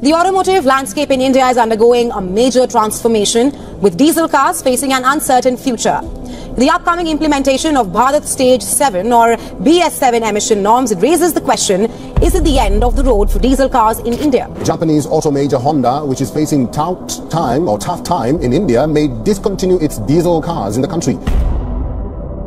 The automotive landscape in India is undergoing a major transformation, with diesel cars facing an uncertain future. The upcoming implementation of Bharat Stage 7 or BS7 emission norms raises the question, is it the end of the road for diesel cars in India? Japanese auto major Honda, which is facing tough time in India, may discontinue its diesel cars in the country.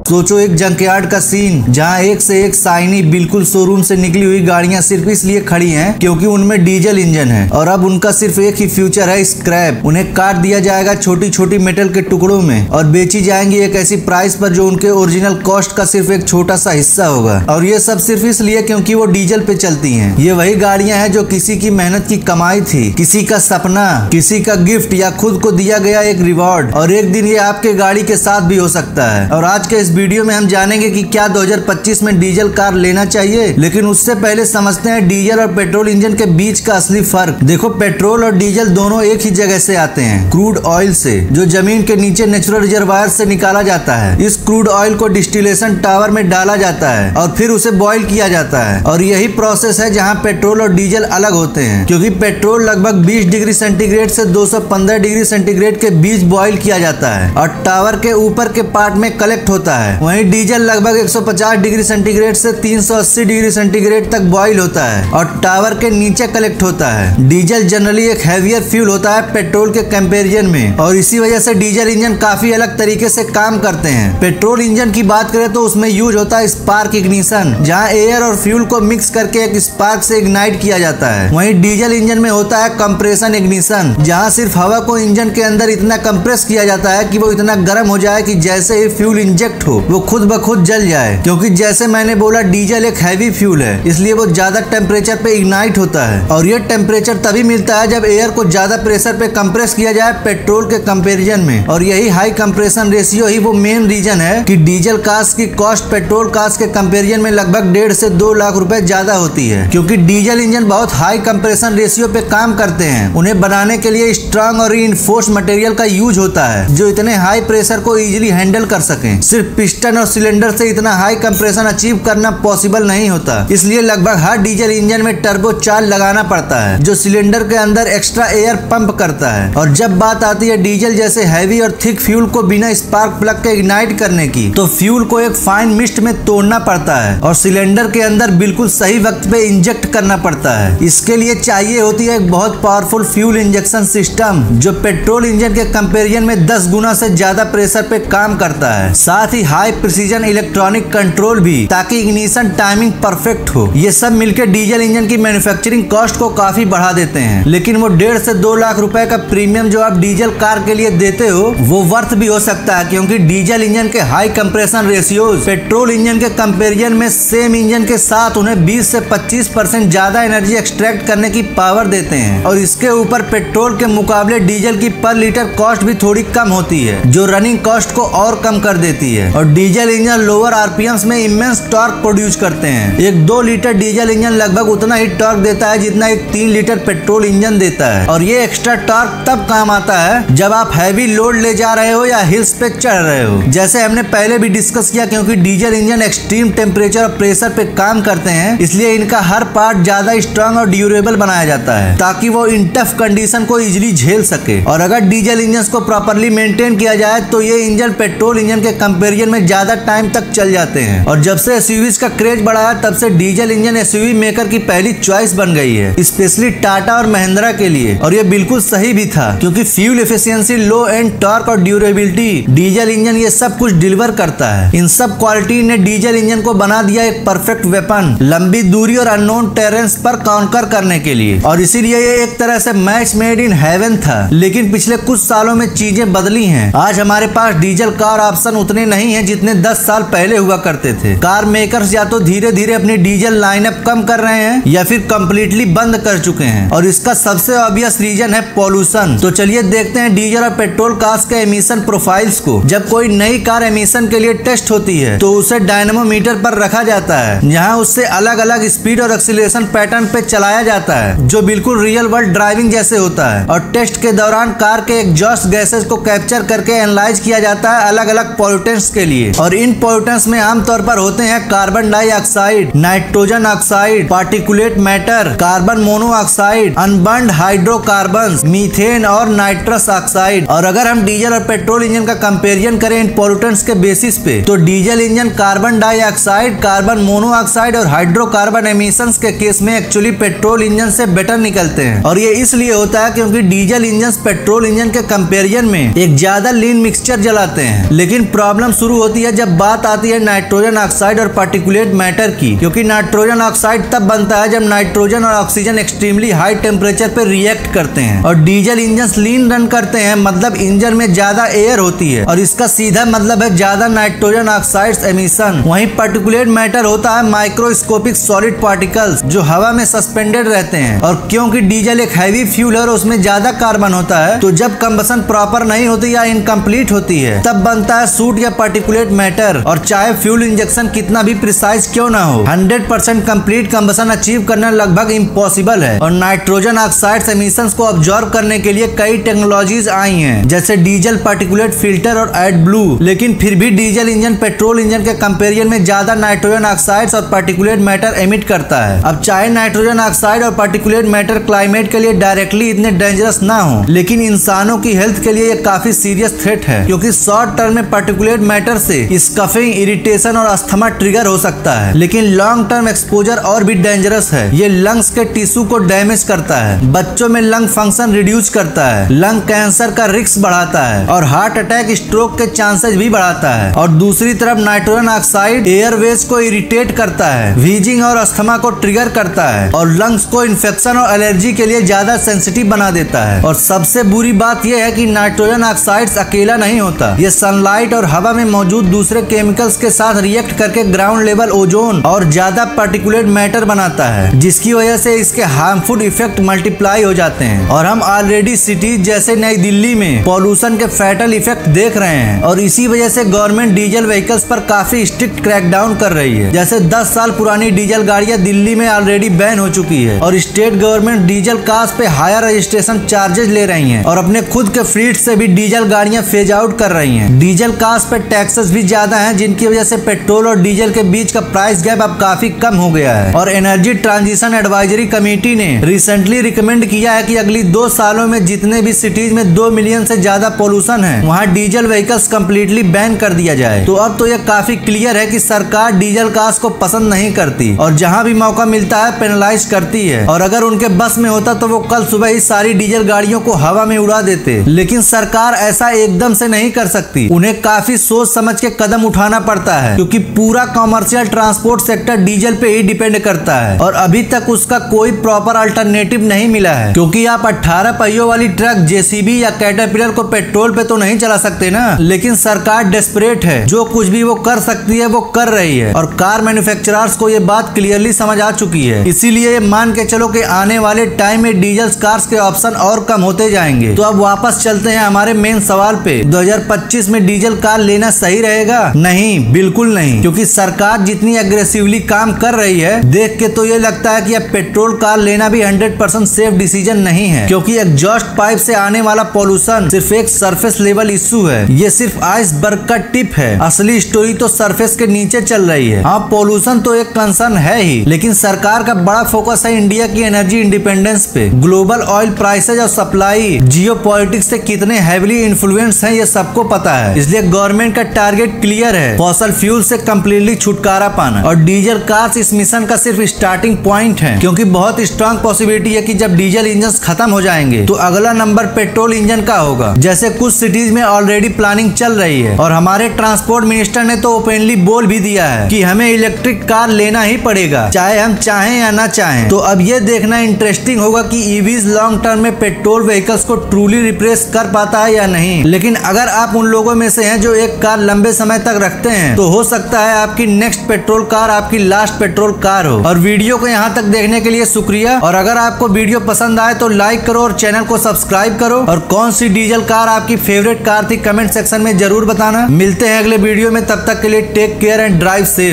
सोचो एक junkyard का scene जहां एक से एक shiny बिल्कुल showroom से निकली हुई गाड़ियां सिर्फ इसलिए खड़ी हैं क्योंकि उनमें डीजल इंजन है और अब उनका सिर्फ एक ही फ्यूचर है, स्क्रैप। उन्हें काट दिया जाएगा छोटी छोटी मेटल के टुकड़ों में और बेची जाएंगी एक ऐसी प्राइस पर जो उनके ओरिजिनल कॉस्ट का सिर्फ एक छोटा सा हिस्सा होगा। और ये सब सिर्फ इसलिए क्योंकि वो डीजल पे चलती है। ये वही गाड़ियां हैं जो किसी की मेहनत की कमाई थी, किसी का सपना, किसी का गिफ्ट या खुद को दिया गया एक रिवॉर्ड। और एक दिन ये आपके गाड़ी के साथ भी हो सकता है। और आज के इस वीडियो में हम जानेंगे कि क्या 2025 में डीजल कार लेना चाहिए, लेकिन उससे पहले समझते हैं डीजल और पेट्रोल इंजन के बीच का असली फर्क। देखो, पेट्रोल और डीजल दोनों एक ही जगह से आते हैं, क्रूड ऑयल से, जो जमीन के नीचे नेचुरल रिजर्वायर से निकाला जाता है। इस क्रूड ऑयल को डिस्टिलेशन टावर में डाला जाता है और फिर उसे बॉयल किया जाता है। और यही प्रोसेस है जहाँ पेट्रोल और डीजल अलग होते हैं, क्योंकि पेट्रोल लगभग 20 डिग्री सेंटीग्रेड से 215 डिग्री सेंटीग्रेड के बीच बॉयल किया जाता है और टावर के ऊपर के पार्ट में कलेक्ट होता है। वहीं डीजल लगभग 150 डिग्री सेंटीग्रेड से 380 डिग्री सेंटीग्रेड तक बॉईल होता है और टावर के नीचे कलेक्ट होता है। डीजल जनरली एक हैवियर फ्यूल होता है पेट्रोल के कंपैरिजन में, और इसी वजह से डीजल इंजन काफी अलग तरीके से काम करते हैं। पेट्रोल इंजन की बात करें तो उसमें यूज होता है स्पार्क इग्निशन, जहां एयर और फ्यूल को मिक्स करके एक स्पार्क से इग्नाइट किया जाता है। वहीं डीजल इंजन में होता है कंप्रेशन इग्निशन, जहां सिर्फ हवा को इंजन के अंदर इतना कंप्रेस किया जाता है कि वो इतना गर्म हो जाए कि जैसे ही फ्यूल इंजेक्ट हो वो खुद ब खुद जल जाए। क्योंकि जैसे मैंने बोला, डीजल एक हैवी फ्यूल है, इसलिए वो ज्यादा टेम्परेचर पे इग्नाइट होता है। और ये टेम्परेचर तभी मिलता है जब एयर को ज्यादा प्रेशर पे कंप्रेस किया जाए पेट्रोल के कंपैरिजन में। और यही हाई कंप्रेशन रेशियो ही वो मेन रीजन है कि डीजल कार्स की कॉस्ट पेट्रोल कार्स के कंपैरिजन में लगभग 1.5 से 2 लाख रुपए ज्यादा होती है। क्योंकि डीजल इंजन बहुत हाई कंप्रेशन रेशियो पे काम करते हैं। उन्हें बनाने के लिए स्ट्रांग और रीइंफोर्स्ड मटेरियल का यूज होता है जो इतने हाई प्रेशर को इजिली हैंडल कर सके। सिर्फ पिस्टन और सिलेंडर से इतना हाई कंप्रेशन अचीव करना पॉसिबल नहीं होता, इसलिए लगभग हर डीजल इंजन में टर्बो चार्ज लगाना पड़ता है जो सिलेंडर के अंदर एक्स्ट्रा एयर पंप करता है। और जब बात आती है डीजल जैसे हैवी और थिक फ्यूल को बिना स्पार्क प्लग के इग्नाइट करने की, तो फ्यूल को एक फाइन मिस्ट में तोड़ना पड़ता है और सिलेंडर के अंदर बिल्कुल सही वक्त पे इंजेक्ट करना पड़ता है। इसके लिए चाहिए होती है एक बहुत पावरफुल फ्यूल इंजेक्शन सिस्टम जो पेट्रोल इंजन के कंपैरिजन में 10 गुना से ज्यादा प्रेशर पे काम करता है। साथ ही हाई प्रिसीजन इलेक्ट्रॉनिक कंट्रोल भी, ताकि इग्निशन टाइमिंग परफेक्ट हो। ये सब मिलकर डीजल इंजन की मैन्युफैक्चरिंग कॉस्ट को काफी बढ़ा देते हैं। लेकिन वो 1.5 से 2 लाख रुपए का प्रीमियम जो आप डीजल कार के लिए देते हो वो वर्थ भी हो सकता है, क्योंकि डीजल इंजन के high compression ratios petrol engine के कंपैरिजन में सेम इंजन के साथ उन्हें 20 से 25% ज्यादा एनर्जी एक्सट्रैक्ट करने की पावर देते हैं। और इसके ऊपर पेट्रोल के मुकाबले डीजल की पर लीटर कॉस्ट भी थोड़ी कम होती है, जो रनिंग कॉस्ट को और कम कर देती है। और डीजल इंजन लोअर आरपीएम्स में इमेंस टॉर्क प्रोड्यूस करते हैं। एक 2 लीटर डीजल इंजन लगभग उतना ही टॉर्क देता है जितना एक 3 लीटर पेट्रोल इंजन देता है। और ये एक्स्ट्रा टॉर्क तब काम आता है जब आप हैवी लोड ले जा रहे हो या हिल्स पे चढ़ रहे हो, जैसे हमने पहले भी डिस्कस किया। क्योंकि डीजल इंजन एक्सट्रीम टेम्परेचर और प्रेशर पे काम करते हैं, इसलिए इनका हर पार्ट ज्यादा स्ट्रांग और ड्यूरेबल बनाया जाता है ताकि वो इन टफ कंडीशन को इजिली झेल सके। और अगर डीजल इंजन को प्रॉपरली मेंटेन किया जाए तो ये इंजन पेट्रोल इंजन के कंपैरिजन में ज्यादा टाइम तक चल जाते हैं। और जब से एसयूवीज का क्रेज बढ़ा है तब से डीजल इंजन एसयूवी मेकर की पहली चॉइस बन गई है, स्पेशली टाटा और महिंद्रा के लिए। और ये बिल्कुल सही भी था, क्योंकि fuel efficiency, low and torque और ड्यूरेबिलिटी डीजल इंजन ये सब कुछ डिलीवर करता है। इन सब क्वालिटी ने डीजल इंजन को बना दिया एक परफेक्ट वेपन लंबी दूरी और अननोन टेरेंस पर काउंटर करने के लिए। और इसीलिए ये एक तरह से मैच मेड इन हेवन था। लेकिन पिछले कुछ सालों में चीजें बदली हैं। आज हमारे पास डीजल कार ऑप्शन उतने नहीं है जितने 10 साल पहले हुआ करते थे। कार मेकर्स या तो धीरे धीरे अपनी डीजल लाइनअप कम कर रहे हैं या फिर कंप्लीटली बंद कर चुके हैं। और इसका सबसे ऑब्वियस रीजन है पॉल्यूशन। तो चलिए देखते हैं डीजल और पेट्रोल कार्स के एमिशन प्रोफाइल्स को। जब कोई नई कार एमिशन के लिए टेस्ट होती है तो उसे डायनेमोमीटर पर रखा जाता है, जहां उससे अलग अलग स्पीड और एक्सीलरेशन पैटर्न पे चलाया जाता है जो बिल्कुल रियल वर्ल्ड ड्राइविंग जैसे होता है। और टेस्ट के दौरान कार के एग्जॉस्ट गैसेस को कैप्चर करके एनालाइज किया जाता है अलग अलग पॉल्यूटेंट्स के के लिए। और इन पॉल्यूटेंट्स में आमतौर पर होते हैं carbon dioxide, nitrogen oxide, particulate matter, carbon monoxide, unburned hydrocarbon, methane और नाइट्रस ऑक्साइड। और अगर हम डीजल और पेट्रोल इंजन का कंपेरिजन करें इन पॉल्यूटेंट्स के बेसिस पे, तो diesel engine carbon dioxide, carbon monoxide और हाइड्रोकार्बन एमिशंस के केस में एक्चुअली पेट्रोल इंजन से बेटर निकलते हैं। और ये इसलिए होता है क्योंकि डीजल इंजन पेट्रोल इंजन के कंपेरिजन में एक ज्यादा लीन मिक्सचर जलाते हैं। लेकिन प्रॉब्लम शुरू होती है जब बात आती है नाइट्रोजन ऑक्साइड और पार्टिकुलेट मैटर की, क्योंकि नाइट्रोजन ऑक्साइड तब बनता है जब नाइट्रोजन और ऑक्सीजन एक्सट्रीमली हाई टेम्परेचर पे रिएक्ट करते हैं। और डीजल इंजन लीन रन करते हैं, मतलब इंजन में ज्यादा एयर होती है और इसका सीधा मतलब है ज्यादा नाइट्रोजन ऑक्साइड्स एमिशन। वहीं पार्टिकुलेट मैटर होता है माइक्रोस्कोपिक सॉलिड पार्टिकल्स जो हवा में सस्पेंडेड रहते हैं। और क्योंकि डीजल एक हैवी फ्यूल है और उसमें ज्यादा कार्बन होता है, तो जब कंबसन प्रॉपर नहीं होती या इनकम्प्लीट होती है तब बनता है सूट या पार्टिकुलेट मैटर। और चाहे फ्यूल इंजेक्शन कितना भी प्रिसाइज क्यों ना हो, 100% कंप्लीट कंबसन अचीव करना लगभग इम्पॉसिबल है। और नाइट्रोजन ऑक्साइड एमिशंस को ऑब्जॉर्व करने के लिए कई टेक्नोलॉजीज आई हैं, जैसे डीजल पार्टिकुलेट फिल्टर और एडब्लू। लेकिन फिर भी डीजल इंजन पेट्रोल इंजन के कंपेरिजन में ज्यादा नाइट्रोजन ऑक्साइड्स और पार्टिकुलेट मैटर एमिट करता है। अब चाहे नाइट्रोजन ऑक्साइड और पार्टिकुलेट मैटर क्लाइमेट के लिए डायरेक्टली इतने डेंजरस ना हो, लेकिन इंसानों की हेल्थ के लिए ये काफी सीरियस थ्रेट है, क्योंकि शॉर्ट टर्म में पार्टिकुलेट मैटर से स्कफिंग, इरिटेशन और अस्थमा ट्रिगर हो सकता है। लेकिन लॉन्ग टर्म एक्सपोजर और भी डेंजरस है। ये लंग्स के टिश्यू को डैमेज करता है, बच्चों में लंग फंक्शन रिड्यूस करता है, लंग कैंसर का रिस्क बढ़ाता है और हार्ट अटैक, स्ट्रोक के चांसेस भी बढ़ाता है। और दूसरी तरफ नाइट्रोजन ऑक्साइड एयरवेज को इरिटेट करता है, व्हीजिंग और अस्थमा को ट्रिगर करता है और लंग्स को इन्फेक्शन और एलर्जी के लिए ज्यादा सेंसिटिव बना देता है। और सबसे बुरी बात यह है कि नाइट्रोजन ऑक्साइड्स अकेला नहीं होता, ये सनलाइट और हवा में मौजूद दूसरे केमिकल्स के साथ रिएक्ट करके ग्राउंड लेवल ओजोन और ज्यादा पार्टिकुलेट मैटर बनाता है, जिसकी वजह से इसके हार्मफुल इफेक्ट मल्टीप्लाई हो जाते हैं। और हम ऑलरेडी सिटीज जैसे नई दिल्ली में पॉल्यूशन के फैटल इफेक्ट देख रहे हैं। और इसी वजह से गवर्नमेंट डीजल व्हीकल्स पर काफी स्ट्रिक्ट क्रैकडाउन कर रही है। जैसे 10 साल पुरानी डीजल गाड़ियां दिल्ली में ऑलरेडी बैन हो चुकी है और स्टेट गवर्नमेंट डीजल कार्स पे हायर रजिस्ट्रेशन चार्जेज ले रही हैं और अपने खुद के फ्लीट से भी डीजल गाड़ियां फेज आउट कर रही हैं। डीजल कार्स पे टैक्सेस भी ज्यादा हैं, जिनकी वजह से पेट्रोल और डीजल के बीच का प्राइस गैप अब काफी कम हो गया है। और एनर्जी ट्रांजिशन एडवाइजरी कमेटी ने रिसेंटली रिकमेंड किया है कि अगली 2 सालों में जितने भी सिटीज में 2 मिलियन से ज्यादा पोल्यूशन है, वहाँ डीजल व्हीकल्स कम्प्लीटली बैन कर दिया जाए। तो अब तो यह काफी क्लियर है कि सरकार डीजल कार्स को पसंद नहीं करती और जहाँ भी मौका मिलता है पेनलाइज करती है। और अगर उनके बस में होता तो वो कल सुबह ही सारी डीजल गाड़ियों को हवा में उड़ा देते। लेकिन सरकार ऐसा एकदम से नहीं कर सकती, उन्हें काफी सोच समझ के कदम उठाना पड़ता है, क्योंकि पूरा कॉमर्शियल ट्रांसपोर्ट सेक्टर डीजल पे ही डिपेंड करता है और अभी तक उसका कोई प्रॉपर अल्टरनेटिव नहीं मिला है। क्योंकि आप 18 पहियों वाली ट्रक, जेसीबी या कैटरपिलर को पेट्रोल पे तो नहीं चला सकते ना। लेकिन सरकार डेस्परेट है, जो कुछ भी वो कर सकती है वो कर रही है और कार मैन्युफैक्चरर्स को ये बात क्लियरली समझ आ चुकी है। इसीलिए मान के चलो कि आने वाले टाइम में डीजल कार्स के ऑप्शन और कम होते जाएंगे। तो अब वापस चलते हैं हमारे मेन सवाल पे, 2025 में डीजल कार लेना सही रहेगा? नहीं, बिल्कुल नहीं, क्योंकि सरकार जितनी एग्रेसिवली काम कर रही है, देख के तो ये लगता है कि अब पेट्रोल कार लेना भी 100% सेफ डिसीजन नहीं है। क्योंकि एग्जॉस्ट पाइप से आने वाला पोल्यूशन सिर्फ एक सरफेस लेवल इश्यू है, ये सिर्फ आइसबर्ग का टिप है। असली स्टोरी तो सरफेस के नीचे चल रही है। हाँ, पोल्यूशन तो एक कंसर्न है ही, लेकिन सरकार का बड़ा फोकस है इंडिया की एनर्जी इंडिपेंडेंस पे। ग्लोबल ऑयल प्राइसेज और सप्लाई जियोपॉलिटिक्स से कितने हैविली इन्फ्लुएंस हैं ये सबको पता है। इसलिए गवर्नमेंट का टारगेट क्लियर है, फॉसल फ्यूल से कम्प्लीटली छुटकारा पाना। और डीजल कार्स इस मिशन का सिर्फ स्टार्टिंग पॉइंट है, क्योंकि बहुत स्ट्रांग पॉसिबिलिटी है कि जब डीजल इंजन खत्म हो जाएंगे तो अगला नंबर पेट्रोल इंजन का होगा, जैसे कुछ सिटीज में ऑलरेडी प्लानिंग चल रही है। और हमारे ट्रांसपोर्ट मिनिस्टर ने तो ओपनली बोल भी दिया है कि हमें इलेक्ट्रिक कार लेना ही पड़ेगा, चाहे हम चाहें या ना चाहें। तो अब ये देखना इंटरेस्टिंग होगा कि ईवीज लॉन्ग टर्म में पेट्रोल व्हीकल्स को ट्रूली रिप्लेस कर पाता है या नहीं। लेकिन अगर आप उन लोगों में से हैं जो एक कार लंबे समय तक रखते हैं, तो हो सकता है आपकी नेक्स्ट पेट्रोल कार आपकी लास्ट पेट्रोल कार हो। और वीडियो को यहाँ तक देखने के लिए शुक्रिया। और अगर आपको वीडियो पसंद आए तो लाइक करो और चैनल को सब्सक्राइब करो। और कौन सी डीजल कार आपकी फेवरेट कार थी कमेंट सेक्शन में जरूर बताना। मिलते हैं अगले वीडियो में, तब तक के लिए take care and drive safe.